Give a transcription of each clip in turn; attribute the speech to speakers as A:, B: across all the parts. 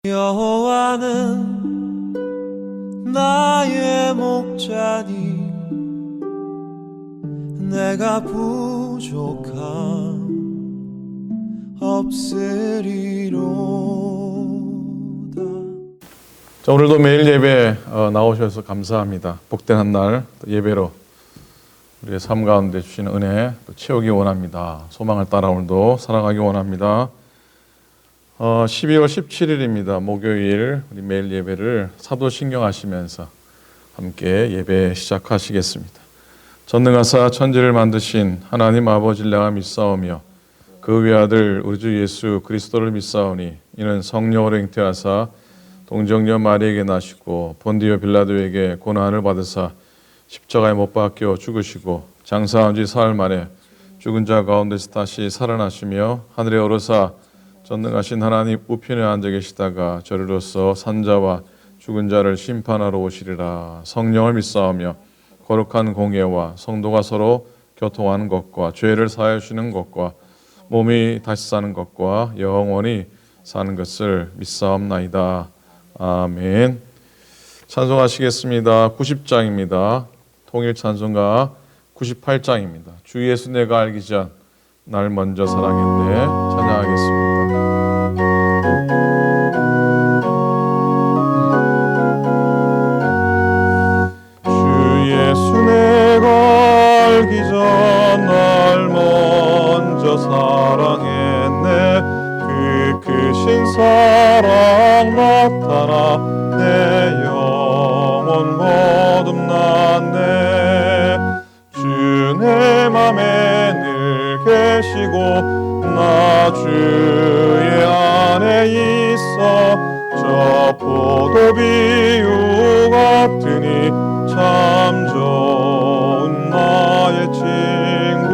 A: 여호와는 나의 목자니 내가 부족함 없으리로다.
B: 자, 오늘도 매일 예배 나오셔서 감사합니다. 복된 한 날 예배로 우리의 삶 가운데 주시는 은혜 또 채우기 원합니다. 소망을 따라 오늘도 살아가기 원합니다. 12월 17일입니다. 목요일 우리 매일 예배를 사도신경 하시면서 함께 예배 시작하시겠습니다. 전능하사 천지를 만드신 하나님 아버지를 내가 믿사오며 그 외아들 우리 주 예수 그리스도를 믿사오니 이는 성령으로 잉태하사 동정녀 마리에게 나시고 본디오 빌라도에게 고난을 받으사 십자가에 못 박혀 죽으시고 장사한 지 사흘 만에 죽은 자 가운데서 다시 살아나시며 하늘에 오르사 전능하신 하나님 우편에 앉아 계시다가 저리로서 산자와 죽은 자를 심판하러 오시리라. 성령을 믿사오며 거룩한 공예와 성도가 서로 교통하는 것과 죄를 사하여 주시는 것과 몸이 다시 사는 것과 영원히 사는 것을 믿사옵나이다. 아멘. 찬송하시겠습니다. 90장입니다. 통일 찬송가 98장입니다. 주 예수 내가 알기 전 날 먼저 사랑했네. 찬양하겠습니다.
A: 알기 전 날 먼저 사랑했네. 그 크신 사랑 나타나 내 영혼 거듭났네. 주 내 맘에 늘 계시고 나 주의 안에 있어 저 포도비유 같으니 참 좋은 나의 친구.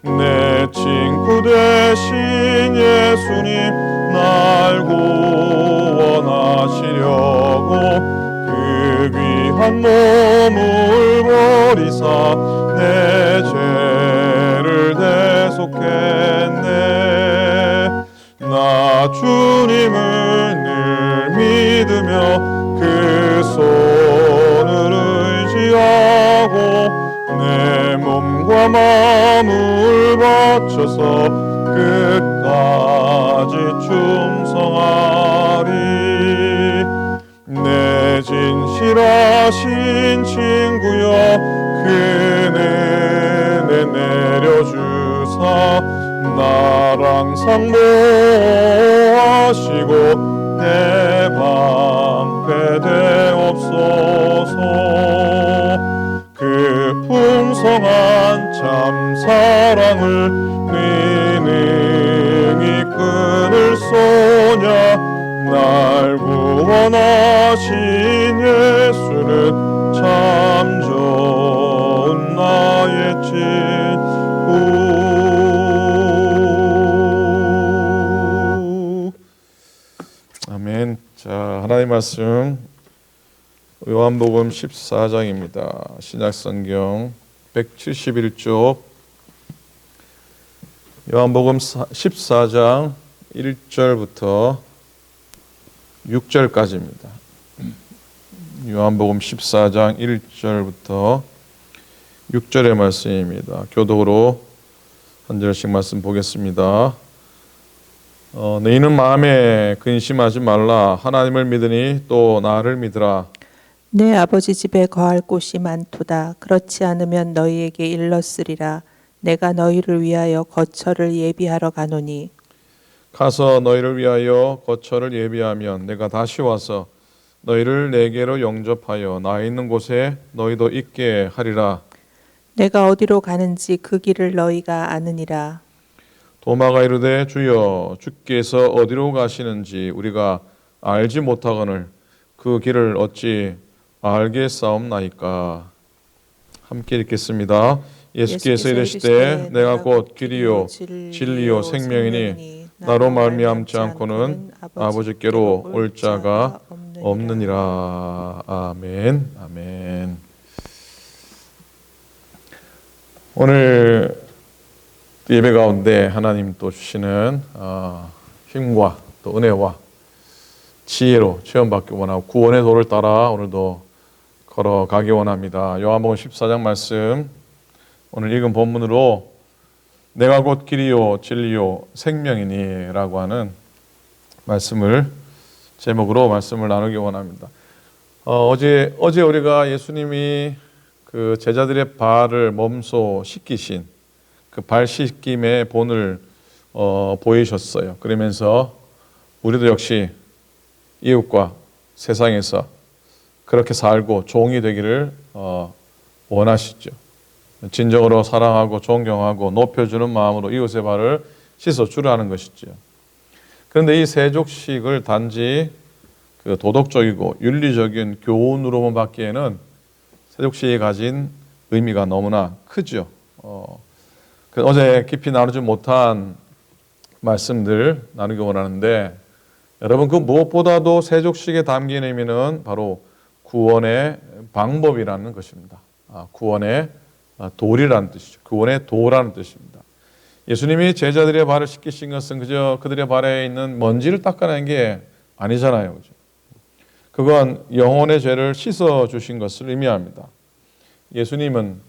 A: 내 친구 되신 예수님 날 구원하시려고 그 귀한 몸을 버리사 내 죄를 대속했네. 나 주님을 늘 믿으며 그 손을 의지하고 내 몸과 마음을 바쳐서 끝까지 충성하리. 내 진실하신 친구여 그 은혜 내려주사 날 항상 보호하시고 내 방패 되옵소서. 그 풍성한 참 사랑을 네 능히 끊을 소냐. 날 구원하신 예수는 참 좋은 나의 친구.
B: 아멘. 자, 하나님의 말씀 요한복음 14장입니다. 신약성경 171쪽 요한복음 14장 1절부터 6절까지입니다. 요한복음 14장 1절부터 6절의 말씀입니다. 교독으로 한 절씩 말씀 보겠습니다. 너희는 마음에 근심하지 말라. 하나님을 믿으니 또 나를 믿으라.
C: 내 아버지 집에 거할 곳이 많도다. 그렇지 않으면 너희에게 일렀으리라. 내가 너희를 위하여 거처를 예비하러 가노니.
B: 가서 너희를 위하여 거처를 예비하면 내가 다시 와서 너희를 내게로 영접하여 나 있는 곳에 너희도 있게 하리라.
C: 내가 어디로 가는지 그 길을 너희가 아느니라.
B: 도마가 이르되 주여 주께서 어디로 가시는지 우리가 알지 못하거늘 그 길을 어찌 알겠사옵나이까. 함께 읽겠습니다. 예수께서 이르시되 내가 곧 길이요 진리요 생명이니 나로 말미암지 않고는 아버지께로 올 자가 없느니라. 아멘. 아멘. 오늘 예배 가운데 하나님 또 주시는 힘과 또 은혜와 지혜로 체험받기 원하고 구원의 도를 따라 오늘도 걸어가기 원합니다. 요한복음 14장 말씀 오늘 읽은 본문으로 내가 곧 길이요 진리요 생명이니 라고 하는 말씀을 제목으로 말씀을 나누기 원합니다. 어제 우리가 예수님이 그 제자들의 발을 몸소 씻기신 그 발 씻김의 본을 보이셨어요. 그러면서 우리도 역시 이웃과 세상에서 그렇게 살고 종이 되기를 원하시죠. 진정으로 사랑하고 존경하고 높여주는 마음으로 이웃의 발을 씻어주라는 것이죠. 그런데 이 세족식을 단지 그 도덕적이고 윤리적인 교훈으로만 받기에는 세족식이 가진 의미가 너무나 크죠. 어제 깊이 나누지 못한 말씀들 나누기 원하는데 여러분 그 무엇보다도 세족식에 담긴 의미는 바로 구원의 방법이라는 것입니다. 구원의 도리라는 뜻이죠. 구원의 도라는 뜻입니다. 예수님이 제자들의 발을 씻기신 것은 그저 그들의 발에 있는 먼지를 닦아낸 게 아니잖아요. 그죠? 그건 영혼의 죄를 씻어 주신 것을 의미합니다. 예수님은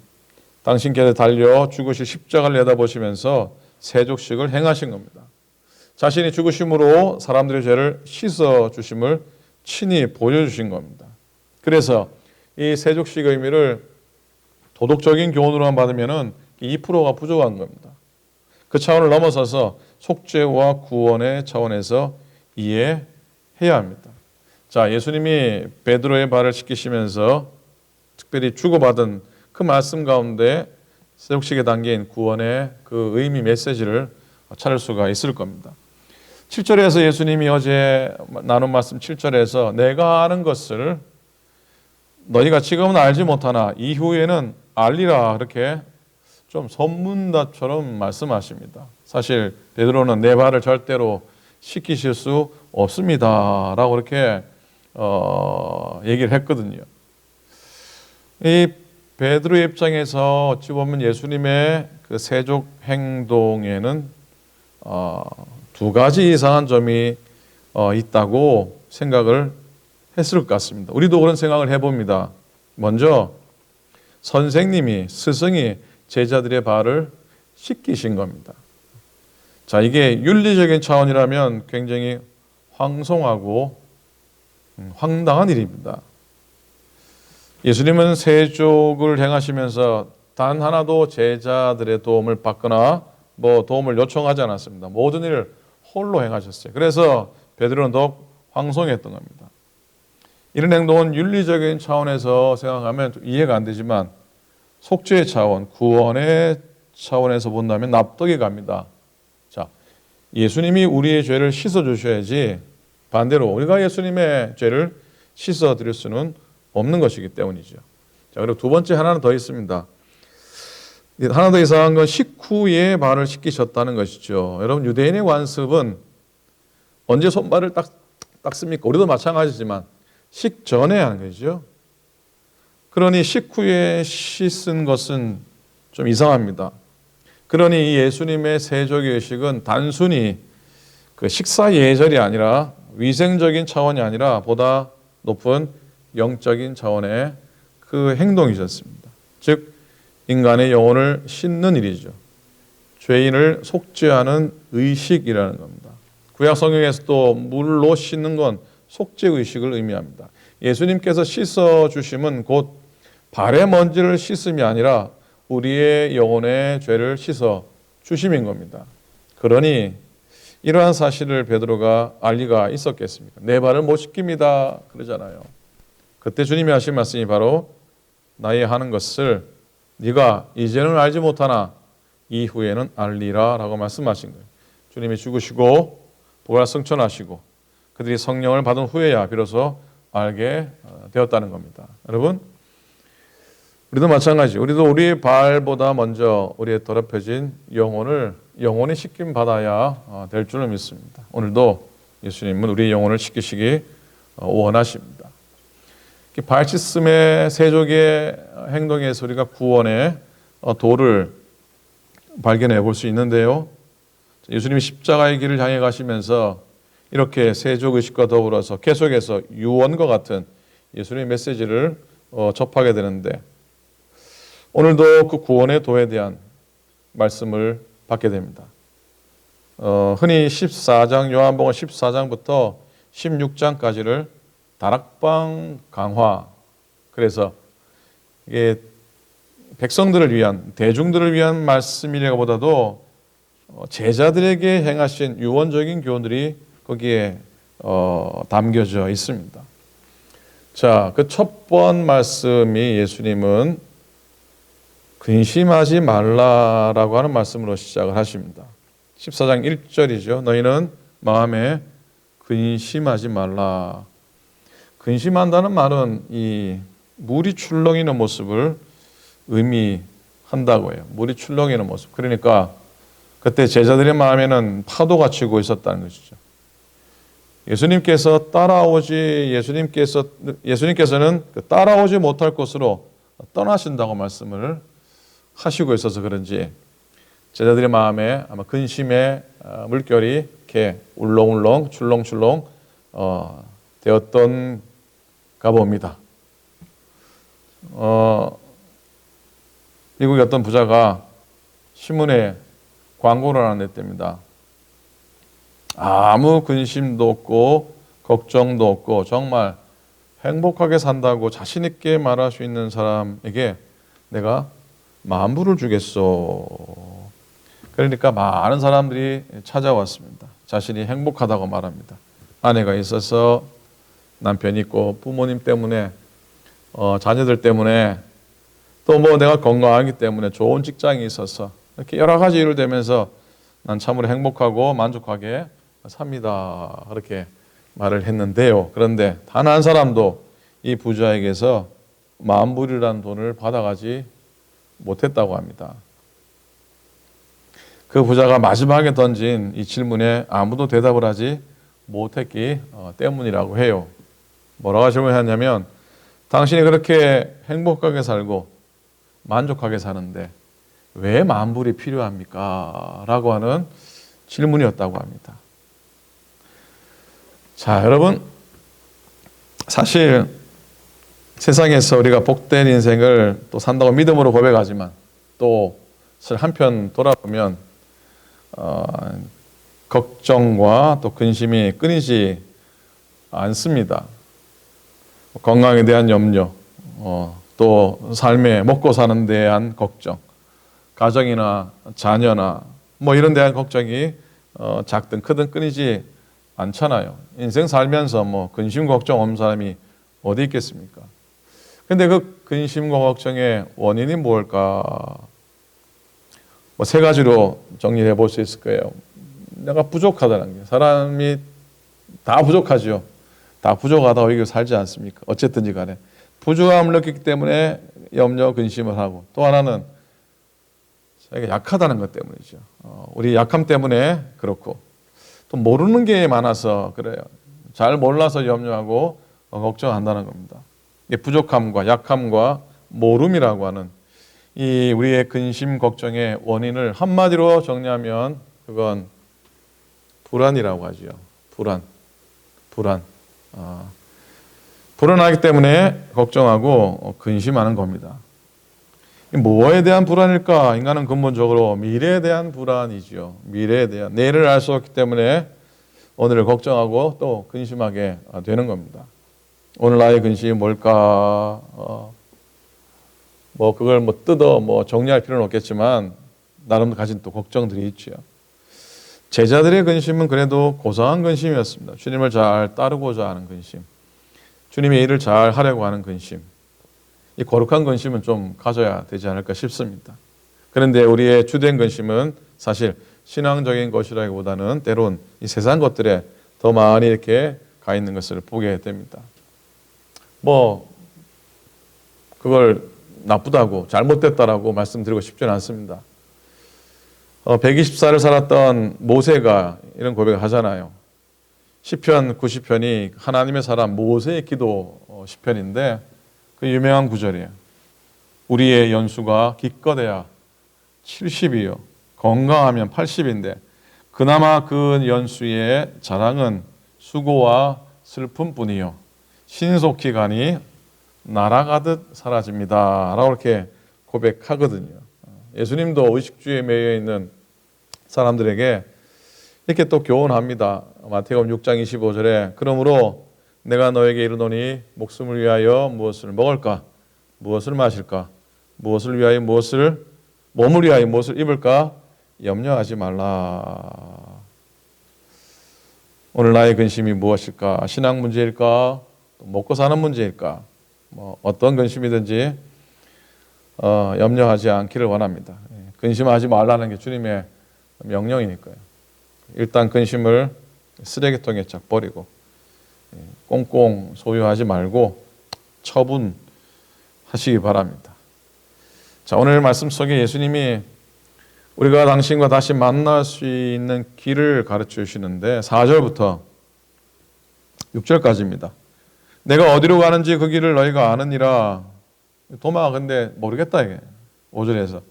B: 당신께서 달려 죽으실 십자가를 내다보시면서 세족식을 행하신 겁니다. 자신이 죽으심으로 사람들의 죄를 씻어 주심을 친히 보여주신 겁니다. 그래서 이 세족식의 의미를 도덕적인 교훈으로만 받으면 2%가 부족한 겁니다. 그 차원을 넘어서서 속죄와 구원의 차원에서 이해해야 합니다. 자, 예수님이 베드로의 발을 씻기시면서 특별히 주고받은 그 말씀 가운데 세족식에 담긴 구원의 그 의미 메시지를 찾을 수가 있을 겁니다. 7절에서 예수님이 어제 나눈 말씀 7절에서 내가 아는 것을 너희가 지금은 알지 못하나 이후에는 알리라 그렇게 좀 선문답처럼 말씀하십니다. 사실 베드로는 내 발을 절대로 씻기실 수 없습니다 라고 그렇게 얘기를 했거든요. 이 베드로의 입장에서 어찌 보면 예수님의 그 세족 행동에는 두 가지 이상한 점이 있다고 생각을 했을 것 같습니다. 우리도 그런 생각을 해봅니다. 먼저 선생님이 스승이 제자들의 발을 씻기신 겁니다. 자, 이게 윤리적인 차원이라면 굉장히 황송하고 황당한 일입니다. 예수님은 세족을 행하시면서 단 하나도 제자들의 도움을 받거나 도움을 요청하지 않았습니다. 모든 일을 홀로 행하셨어요. 그래서 베드로는 더욱 황송했던 겁니다. 이런 행동은 윤리적인 차원에서 생각하면 좀 이해가 안 되지만 속죄의 차원, 구원의 차원에서 본다면 납득이 갑니다. 자, 예수님이 우리의 죄를 씻어주셔야지 반대로 우리가 예수님의 죄를 씻어드릴 수는 없는 것이기 때문이죠. 자, 그리고 두 번째 하나는 더 있습니다. 하나 더 이상한 건 식후에 발을 씻기셨다는 것이죠. 여러분 유대인의 관습은 언제 손발을 닦습니까? 우리도 마찬가지지만 식전에 하는 것이죠. 그러니 식후에 씻은 것은 좀 이상합니다. 그러니 이 예수님의 세족의 의식은 단순히 그 식사 예절이 아니라 위생적인 차원이 아니라 보다 높은 영적인 차원의 그 행동이셨습니다. 즉 인간의 영혼을 씻는 일이죠. 죄인을 속죄하는 의식이라는 겁니다. 구약 성경에서도 물로 씻는 건 속죄 의식을 의미합니다. 예수님께서 씻어주심은 곧 발의 먼지를 씻음이 아니라 우리의 영혼의 죄를 씻어주심인 겁니다. 그러니 이러한 사실을 베드로가 알 리가 있었겠습니까? 내 발을 못 씻깁니다 그러잖아요. 그때 주님이 하신 말씀이 바로 나의 하는 것을 네가 이제는 알지 못하나 이후에는 알리라 라고 말씀하신 거예요. 주님이 죽으시고 부활 승천하시고 그들이 성령을 받은 후에야 비로소 알게 되었다는 겁니다. 여러분 우리도 마찬가지. 우리도 우리의 발보다 먼저 우리의 더럽혀진 영혼이 씻김 받아야 될 줄을 믿습니다. 오늘도 예수님은 우리의 영혼을 씻기시기 원하십니다. 발 씻음의 세족의 행동에서 우리가 구원의 도를 발견해 볼 수 있는데요. 예수님이 십자가의 길을 향해 가시면서 이렇게 세속의식과 더불어서 계속해서 유언과 같은 예수님의 메시지를 접하게 되는데 오늘도 그 구원의 도에 대한 말씀을 받게 됩니다. 흔히 14장, 요한복음 14장부터 16장까지를 다락방 강화, 그래서 이게 백성들을 위한, 대중들을 위한 말씀이라기보다도 제자들에게 행하신 유언적인 교훈들이 거기에 담겨져 있습니다. 자, 그 첫 번 말씀이 예수님은 근심하지 말라라고 하는 말씀으로 시작을 하십니다. 14장 1절이죠. 너희는 마음에 근심하지 말라. 근심한다는 말은 이 물이 출렁이는 모습을 의미한다고 해요. 물이 출렁이는 모습. 그러니까 그때 제자들의 마음에는 파도가 치고 있었다는 것이죠. 예수님께서는 따라오지 못할 곳으로 떠나신다고 말씀을 하시고 있어서 그런지 제자들의 마음에 아마 근심의 물결이 이렇게 울렁울렁 출렁출렁 되었던가 봅니다. 미국의 어떤 부자가 신문에 광고를 하나 냈답니다. 아무 근심도 없고 걱정도 없고 정말 행복하게 산다고 자신 있게 말할 수 있는 사람에게 내가 만불을 주겠소. 그러니까 많은 사람들이 찾아왔습니다. 자신이 행복하다고 말합니다. 아내가 있어서, 남편이 있고, 부모님 때문에, 자녀들 때문에, 또 뭐 내가 건강하기 때문에, 좋은 직장이 있어서 이렇게 여러 가지 이유를 대면서 난 참으로 행복하고 만족하게 삽니다. 그렇게 말을 했는데요. 그런데 단 한 사람도 이 부자에게서 만불이라는 돈을 받아가지 못했다고 합니다. 그 부자가 마지막에 던진 이 질문에 아무도 대답을 하지 못했기 때문이라고 해요. 뭐라고 질문했냐면 당신이 그렇게 행복하게 살고 만족하게 사는데 왜 만불이 필요합니까? 라고 하는 질문이었다고 합니다. 자, 여러분, 사실 세상에서 우리가 복된 인생을 또 산다고 믿음으로 고백하지만 또 한편 돌아보면 걱정과 또 근심이 끊이지 않습니다. 건강에 대한 염려, 또 삶에 먹고 사는 데 대한 걱정, 가정이나 자녀나 뭐 이런 데 대한 걱정이 작든 크든 끊이지 않잖아요. 인생 살면서 뭐 근심 걱정 없는 사람이 어디 있겠습니까? 근데 그 근심과 걱정의 원인이 뭘까? 뭐 세 가지로 정리해 볼 수 있을 거예요. 내가 부족하다는 게, 사람이 다 부족하죠. 다 부족하다고 이게 살지 않습니까? 어쨌든지 간에 부족함을 느끼기 때문에 염려, 근심을 하고, 또 하나는 자기가 약하다는 것 때문이죠. 우리 약함 때문에 그렇고, 또 모르는 게 많아서 그래요. 잘 몰라서 염려하고 걱정한다는 겁니다. 이게 부족함과 약함과 모름이라고 하는 이 우리의 근심 걱정의 원인을 한마디로 정리하면 그건 불안이라고 하죠. 불안하기 때문에 걱정하고 근심하는 겁니다. 뭐에 대한 불안일까? 인간은 근본적으로 미래에 대한 불안이죠. 미래에 대한, 내일을 알 수 없기 때문에 오늘을 걱정하고 또 근심하게 되는 겁니다. 오늘 나의 근심이 뭘까? 뭐 그걸 뭐 뜯어 뭐 정리할 필요는 없겠지만 나름 가진 또 걱정들이 있죠. 제자들의 근심은 그래도 고상한 근심이었습니다. 주님을 잘 따르고자 하는 근심, 주님의 일을 잘 하려고 하는 근심, 이 거룩한 근심은 좀 가져야 되지 않을까 싶습니다. 그런데 우리의 주된 근심은 사실 신앙적인 것이라기보다는 때론 이 세상 것들에 더 많이 이렇게 가 있는 것을 보게 됩니다. 뭐 그걸 나쁘다고 잘못됐다라고 말씀드리고 싶지는 않습니다. 124를 살았던 모세가 이런 고백을 하잖아요. 시편 90편이 하나님의 사람 모세의 기도 시편인데 그 유명한 구절이에요. 우리의 연수가 기껏해야 70이요 건강하면 80인데 그나마 그 연수의 자랑은 수고와 슬픔뿐이요 신속히 가니 날아가듯 사라집니다 라고 이렇게 고백하거든요. 예수님도 의식주의에 매여 있는 사람들에게 이렇게 또 교훈합니다. 마태복음 6장 25절에 그러므로 내가 너에게 이르노니 목숨을 위하여 무엇을 먹을까 무엇을 마실까 무엇을 위하여 무엇을 몸을 위하여 무엇을 입을까 염려하지 말라. 오늘 나의 근심이 무엇일까? 신앙 문제일까? 먹고 사는 문제일까? 어떤 근심이든지 염려하지 않기를 원합니다. 근심하지 말라는 게 주님의 명령이니까요. 일단 근심을 쓰레기통에 쫙 버리고 꽁꽁 소유하지 말고 처분하시기 바랍니다. 자, 오늘 말씀 속에 예수님이 우리가 당신과 다시 만날 수 있는 길을 가르쳐 주시는데 4절부터 6절까지입니다. 내가 어디로 가는지 그 길을 너희가 아느니라. 도마가 근데 모르겠다 이게 5절에서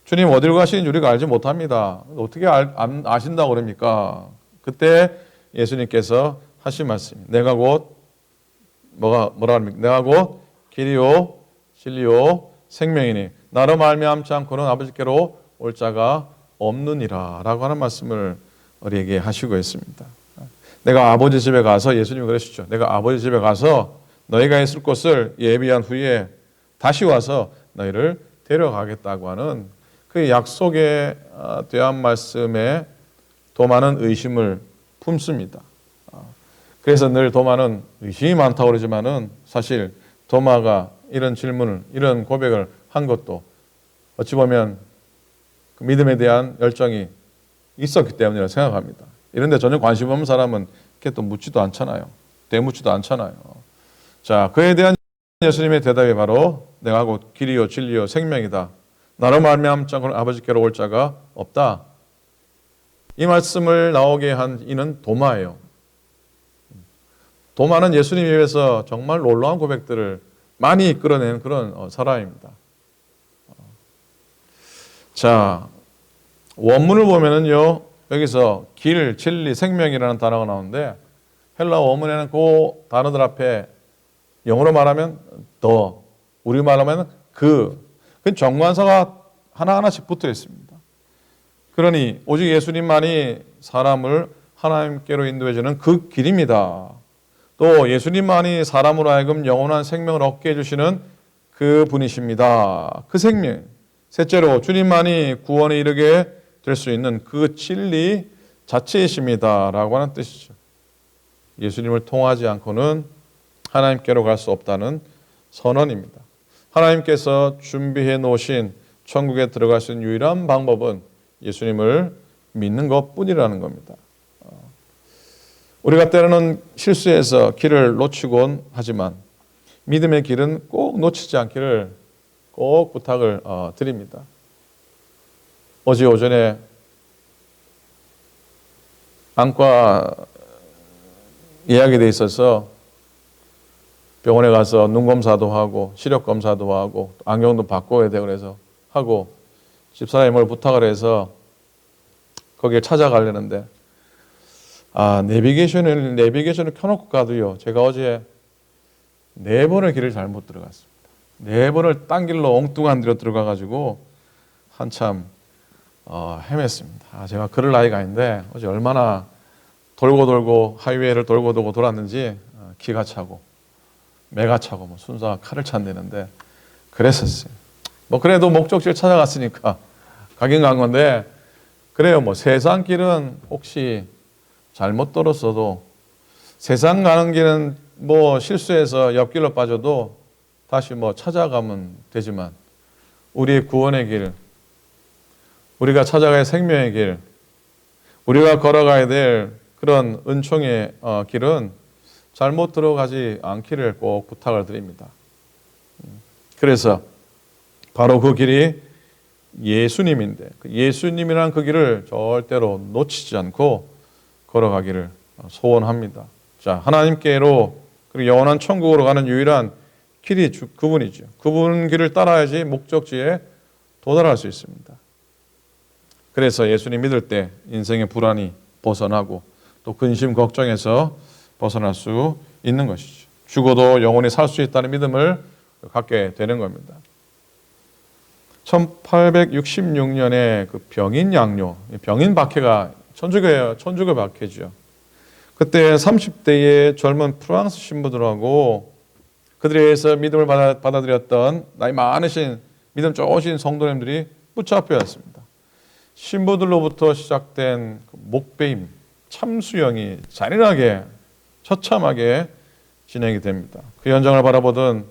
B: 주님 어디로 가시는지 우리가 알지 못합니다. 어떻게 아신다고 그럽니까? 그때 예수님께서 하신 말씀이 내가 곧 뭐라 합니까? 내가 곧 길이요 진리요 생명이니 나로 말미암지 않고는 아버지께로 올 자가 없느니라 라고 하는 말씀을 우리에게 하시고 있습니다. 내가 아버지 집에 가서 예수님이 그러시죠. 내가 아버지 집에 가서 너희가 있을 곳을 예비한 후에 다시 와서 너희를 데려가겠다고 하는 그 약속에 대한 말씀에 도마는 의심을 품습니다. 그래서 늘 도마는 의심이 많다고 그러지만은 사실 도마가 이런 질문을 이런 고백을 한 것도 어찌 보면 그 믿음에 대한 열정이 있었기 때문이라고 생각합니다. 이런데 전혀 관심 없는 사람은 이렇게 또 묻지도 않잖아요. 되묻지도 않잖아요. 자, 그에 대한 예수님의 대답이 바로 내가 곧 길이요 진리요 생명이다. 나로 말미암지 않고는 아버지께로 올 자가 없다. 이 말씀을 나오게 한 이는 도마예요. 도마는 예수님 입에서 정말 놀라운 고백들을 많이 이끌어낸 그런 사람입니다. 자, 원문을 보면은요, 여기서 길, 진리, 생명이라는 단어가 나오는데 헬라어 원문에는 그 단어들 앞에 영어로 말하면 더, 우리말로 하면 그 정관사가 하나하나씩 붙어 있습니다. 그러니 오직 예수님만이 사람을 하나님께로 인도해주는 그 길입니다. 또 예수님만이 사람으로 하여금 영원한 생명을 얻게 해주시는 그 분이십니다. 그 생명. 셋째로 주님만이 구원에 이르게 될 수 있는 그 진리 자체이십니다 라고 하는 뜻이죠. 예수님을 통하지 않고는 하나님께로 갈 수 없다는 선언입니다. 하나님께서 준비해 놓으신 천국에 들어갈 수 있는 유일한 방법은 예수님을 믿는 것뿐이라는 겁니다. 우리가 때로는 실수해서 길을 놓치곤 하지만 믿음의 길은 꼭 놓치지 않기를 꼭 부탁을 드립니다. 어제 오전에 안과 예약이 돼 있어서 병원에 가서 눈 검사도 하고 시력 검사도 하고 안경도 바꿔야 되고 그래서 하고 집사람이 뭘 부탁을 해서 거기에 찾아가려는데 내비게이션을 켜놓고 가도요. 제가 어제 4번을 길을 잘못 들어갔습니다. 4번을 딴 길로 엉뚱한 데로 들어가가지고 한참 헤맸습니다. 제가 그럴 나이가 아닌데 어제 얼마나 돌고 하이웨이를 돌고 돌았는지 기가 차고 매가 차고 순서가 칼을 찬다는데 그랬었어요. 그래도 목적지를 찾아갔으니까 가긴 간 건데 그래요. 세상 길은 혹시 잘못 떨었어도 세상 가는 길은 실수해서 옆길로 빠져도 다시 찾아가면 되지만 우리의 구원의 길, 우리가 찾아갈 생명의 길, 우리가 걸어가야 될 그런 은총의 길은 잘못 들어가지 않기를 꼭 부탁을 드립니다. 그래서 바로 그 길이 예수님인데 예수님이란 그 길을 절대로 놓치지 않고 걸어가기를 소원합니다. 자, 하나님께로 그리고 영원한 천국으로 가는 유일한 길이 그분이죠. 그분 길을 따라야지 목적지에 도달할 수 있습니다. 그래서 예수님 믿을 때 인생의 불안이 벗어나고 또 근심 걱정에서 벗어날 수 있는 것이죠. 죽어도 영원히 살 수 있다는 믿음을 갖게 되는 겁니다. 1866년에 그 병인 양료, 병인 박해가 천주교 박해죠. 그때 30대의 젊은 프랑스 신부들하고 그들에 의해서 믿음을 받아들였던 나이 많으신 믿음 좋으신 성도님들이 붙잡혀왔습니다. 신부들로부터 시작된 그 목베임, 참수형이 잔인하게 처참하게 진행이 됩니다. 그 현장을 바라보던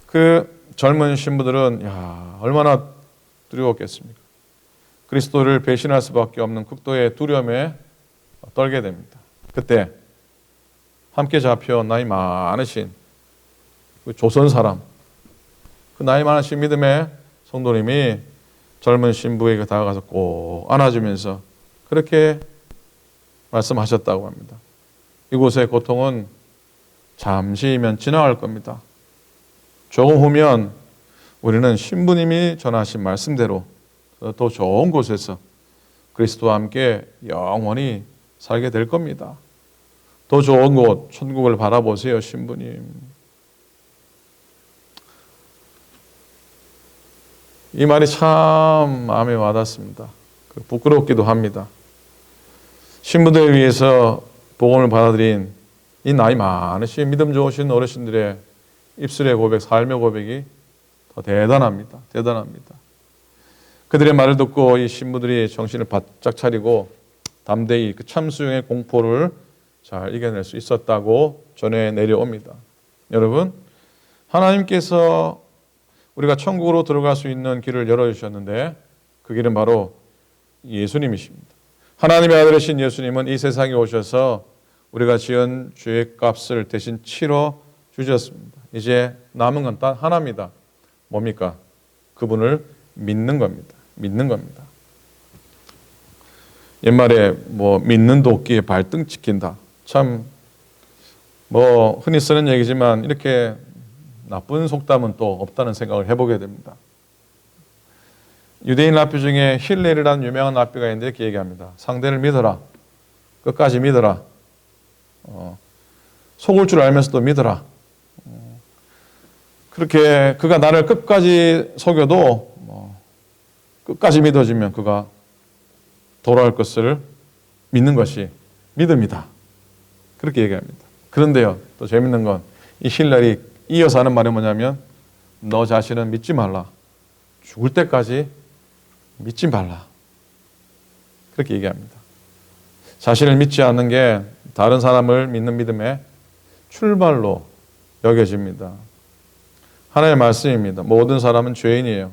B: 그 젊은 신부들은 얼마나 두려웠겠습니까? 그리스도를 배신할 수밖에 없는 극도의 두려움에 떨게 됩니다. 그때 함께 잡혀 나이 많으신 그 조선 사람, 그 나이 많으신 믿음의 성도님이 젊은 신부에게 다가가서 꼭 안아주면서 그렇게 말씀하셨다고 합니다. 이곳의 고통은 잠시면 지나갈 겁니다. 조금 후면 우리는 신부님이 전하신 말씀대로 더 좋은 곳에서 그리스도와 함께 영원히 살게 될 겁니다. 더 좋은 곳, 천국을 바라보세요, 신부님. 이 말이 참 마음에 와닿습니다. 부끄럽기도 합니다. 신부들을 위해서 복음을 받아들인 이 나이 많으신 믿음 좋으신 어르신들의 입술의 고백, 삶의 고백이 더 대단합니다. 대단합니다. 그들의 말을 듣고 이 신부들이 정신을 바짝 차리고 담대히 그 참수형의 공포를 잘 이겨낼 수 있었다고 전해 내려옵니다. 여러분, 하나님께서 우리가 천국으로 들어갈 수 있는 길을 열어주셨는데 그 길은 바로 예수님이십니다. 하나님의 아들이신 예수님은 이 세상에 오셔서 우리가 지은 죄의 값을 대신 치러 주셨습니다. 이제 남은 건 딱 하나입니다. 뭡니까? 그분을 믿는 겁니다. 믿는 겁니다. 옛말에 믿는 도끼에 발등 찍힌다. 참 흔히 쓰는 얘기지만 이렇게 나쁜 속담은 또 없다는 생각을 해보게 됩니다. 유대인 랍비 중에 힐렐이라는 유명한 랍비가 있는데 이렇게 얘기합니다. 상대를 믿어라. 끝까지 믿어라. 속을 줄 알면서도 믿어라. 그렇게 그가 나를 끝까지 속여도 끝까지 믿어주면 그가 돌아올 것을 믿는 것이 믿음이다. 그렇게 얘기합니다. 그런데요, 또 재밌는 건 이 힐렐이 이어서 하는 말이 뭐냐면 너 자신은 믿지 말라. 죽을 때까지 믿지 말라. 그렇게 얘기합니다. 자신을 믿지 않는 게 다른 사람을 믿는 믿음의 출발로 여겨집니다. 하나님의 말씀입니다. 모든 사람은 죄인이에요.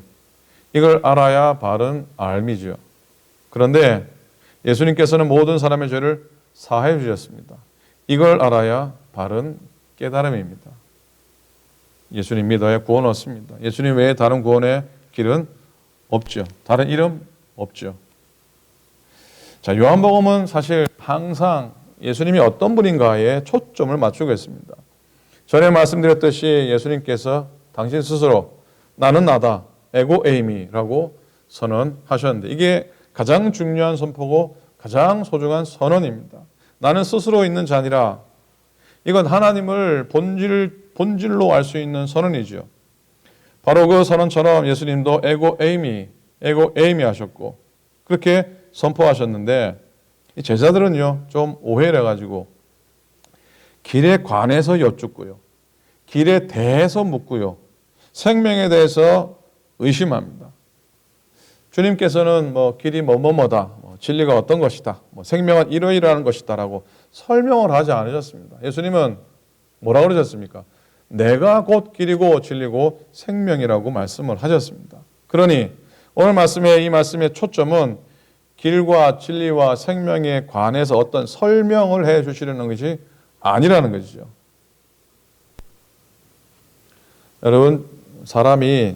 B: 이걸 알아야 바른 알미죠. 그런데 예수님께서는 모든 사람의 죄를 사해 주셨습니다. 이걸 알아야 바른 깨달음입니다. 예수님 믿어야 구원 얻습니다. 예수님 외에 다른 구원의 길은 없죠. 다른 이름 없죠. 자, 요한복음은 사실 항상 예수님이 어떤 분인가에 초점을 맞추고 있습니다. 전에 말씀드렸듯이 예수님께서 당신 스스로 나는 나다, 에고 에이미라고 선언하셨는데 이게 가장 중요한 선포고 가장 소중한 선언입니다. 나는 스스로 있는 자 아니라 이건 하나님을 본질로 알 수 있는 선언이죠. 바로 그 선언처럼 예수님도 에고 에이미 하셨고 그렇게 선포하셨는데 이 제자들은요 좀 오해를 해가지고 길에 관해서 여쭙고요, 길에 대해서 묻고요, 생명에 대해서 의심합니다. 주님께서는 길이 뭐뭐뭐다, 진리가 어떤 것이다, 생명은 이러이러한 것이다라고 설명을 하지 않으셨습니다. 예수님은 뭐라고 그러셨습니까? 내가 곧 길이고 진리고 생명이라고 말씀을 하셨습니다. 그러니 오늘 이 말씀의 초점은 길과 진리와 생명에 관해서 어떤 설명을 해 주시려는 것이 아니라는 것이죠. 여러분, 사람이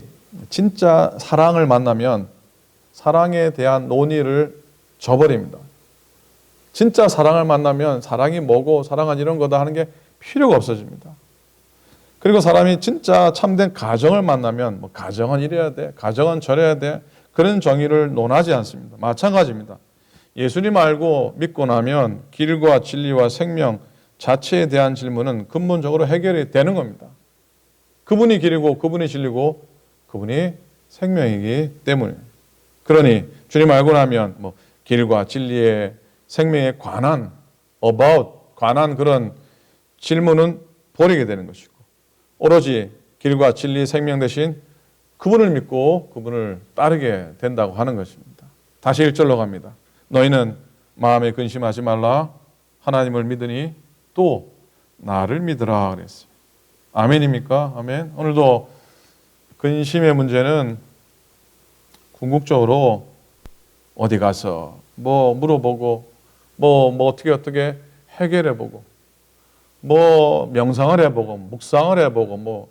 B: 진짜 사랑을 만나면 사랑에 대한 논의를 저버립니다. 진짜 사랑을 만나면 사랑이 뭐고 사랑은 이런 거다 하는 게 필요가 없어집니다. 그리고 사람이 진짜 참된 가정을 만나면 가정은 이래야 돼, 가정은 저래야 돼, 그런 정의를 논하지 않습니다. 마찬가지입니다. 예수님 알고 믿고 나면 길과 진리와 생명, 자체에 대한 질문은 근본적으로 해결이 되는 겁니다. 그분이 길이고 그분이 진리고 그분이 생명이기 때문에. 그러니 주님 알고 나면 뭐 길과 진리의 생명에 관한 관한 그런 질문은 버리게 되는 것이고, 오로지 길과 진리 생명 대신 그분을 믿고 그분을 따르게 된다고 하는 것입니다. 다시 1절로 갑니다. 너희는 마음에 근심하지 말라. 하나님을 믿으니 또 나를 믿으라 그랬어요. 아멘입니까? 아멘. 오늘도 근심의 문제는 궁극적으로 어디 가서 뭐 물어보고 뭐 어떻게 해결해보고 뭐 명상을 해보고 묵상을 해보고 뭐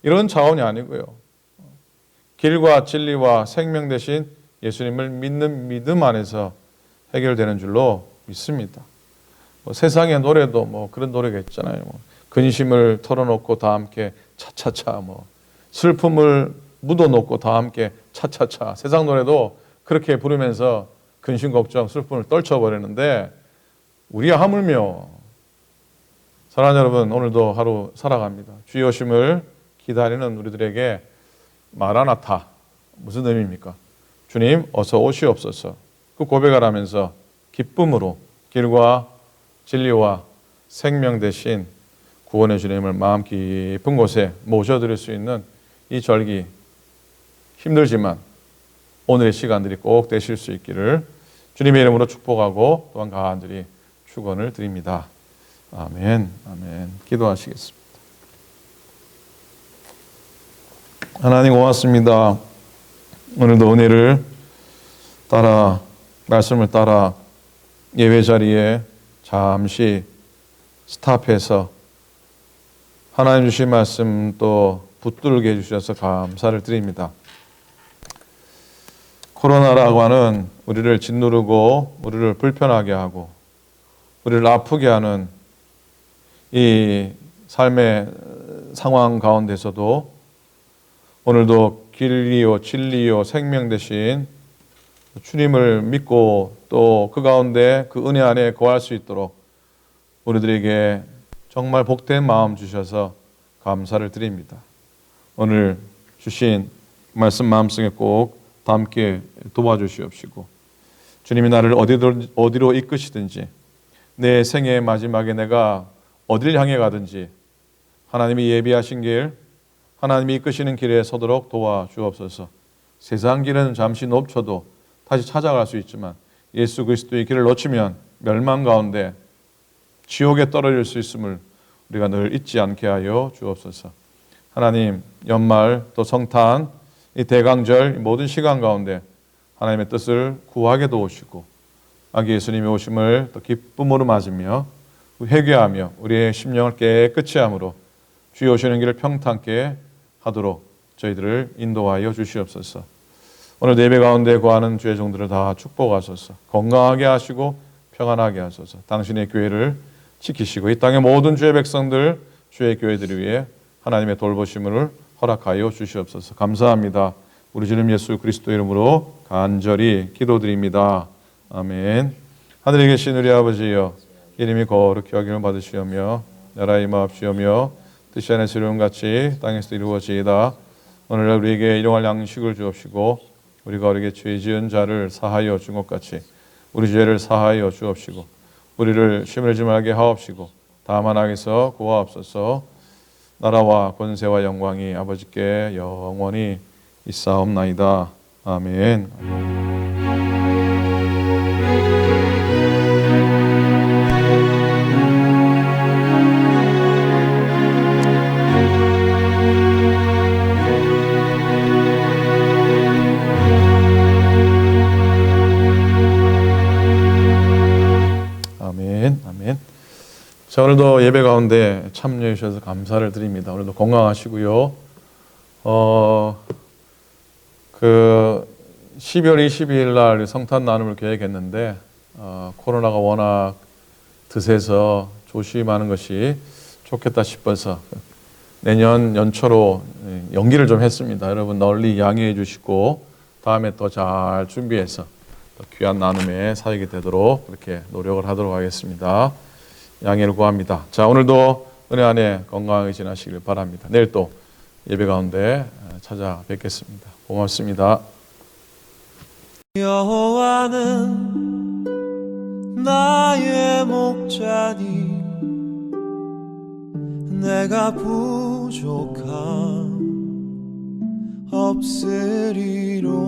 B: 이런 차원이 아니고요. 길과 진리와 생명 대신 예수님을 믿는 믿음 안에서 해결되는 줄로 믿습니다. 뭐 세상의 노래도 뭐 그런 노래가 있잖아요. 뭐 근심을 털어놓고 다 함께 차차차, 뭐 슬픔을 묻어놓고 다 함께 차차차. 세상 노래도 그렇게 부르면서 근심 걱정 슬픔을 떨쳐버리는데, 우리야 하물며 사랑하는 여러분, 오늘도 하루 살아갑니다. 주의 오심을 기다리는 우리들에게 마라나타, 무슨 의미입니까? 주님 어서 오시옵소서. 그 고백을 하면서 기쁨으로 길과 진리와 생명 대신 구원의 주님을 마음 깊은 곳에 모셔드릴 수 있는 이 절기, 힘들지만 오늘의 시간들이 꼭 되실 수 있기를 주님의 이름으로 축복하고 또한 간절히 축원을 드립니다. 아멘, 아멘. 기도하시겠습니다. 하나님 고맙습니다. 오늘도 은혜를 따라, 말씀을 따라 예배 자리에 잠시 스탑해서 하나님 주신 말씀 또 붙들게 해주셔서 감사를 드립니다. 코로나라고 하는 우리를 짓누르고 우리를 불편하게 하고 우리를 아프게 하는 이 삶의 상황 가운데서도 오늘도 길이요 진리요 생명 되신 주님을 믿고 또 그 가운데 그 은혜 안에 거할 수 있도록 우리들에게 정말 복된 마음 주셔서 감사를 드립니다. 오늘 주신 말씀 마음속에 꼭 담게 도와주시옵시고, 주님이 나를 어디로 이끄시든지 내 생애의 마지막에 내가 어디를 향해 가든지 하나님이 예비하신 길, 하나님이 이끄시는 길에 서도록 도와주옵소서. 세상 길은 잠시 놓쳐도 다시 찾아갈 수 있지만 예수 그리스도의 길을 놓치면 멸망 가운데 지옥에 떨어질 수 있음을 우리가 늘 잊지 않게 하여 주옵소서. 하나님, 연말 또 성탄 이 대강절 모든 시간 가운데 하나님의 뜻을 구하게 도우시고 아기 예수님의 오심을 또 기쁨으로 맞으며 회개하며 우리의 심령을 깨끗이 함으로 주의 오시는 길을 평탄케 하도록 저희들을 인도하여 주시옵소서. 오늘 예배 가운데 거하는 주의 종들을 다 축복하소서. 건강하게 하시고 평안하게 하소서. 당신의 교회를 지키시고 이 땅의 모든 주의 백성들, 주의 교회들을 위해 하나님의 돌보심을 허락하여 주시옵소서. 감사합니다. 우리 주님 예수 그리스도 이름으로 간절히 기도드립니다. 아멘. 하늘에 계신 우리 아버지여, 이름이 거룩히 여김을 받으시오며 나라의 임하옵시오며 뜻이 안에서 이루는 같이 땅에서 이루어지이다. 오늘날 우리에게 일용할 양식을 주옵시고 우리가 우리에게 죄 지은 자를 사하여 준 것 같이 우리 죄를 사하여 주옵시고 우리를 시험에 들지 말게 하옵시고 다만 악에서 구하옵소서. 나라와 권세와 영광이 아버지께 영원히 있사옵나이다. 아멘. 아멘. 아멘. 자, 오늘도 예배 가운데 참여해 주셔서 감사를 드립니다. 오늘도 건강하시고요. 12월 22일 날 성탄 나눔을 계획했는데 코로나가 워낙 드세서 조심하는 것이 좋겠다 싶어서 내년 연초로 연기를 좀 했습니다. 여러분 널리 양해해 주시고 다음에 또 잘 준비해서 또 귀한 나눔에 사역이 되도록 그렇게 노력을 하도록 하겠습니다. 양해를 구합니다. 자, 오늘도 은혜 안에 건강하게 지나시길 바랍니다. 내일 또 예배 가운데 찾아뵙겠습니다. 고맙습니다.
D: 여호와는 나의 목자니 내가 부족함 없으리로다.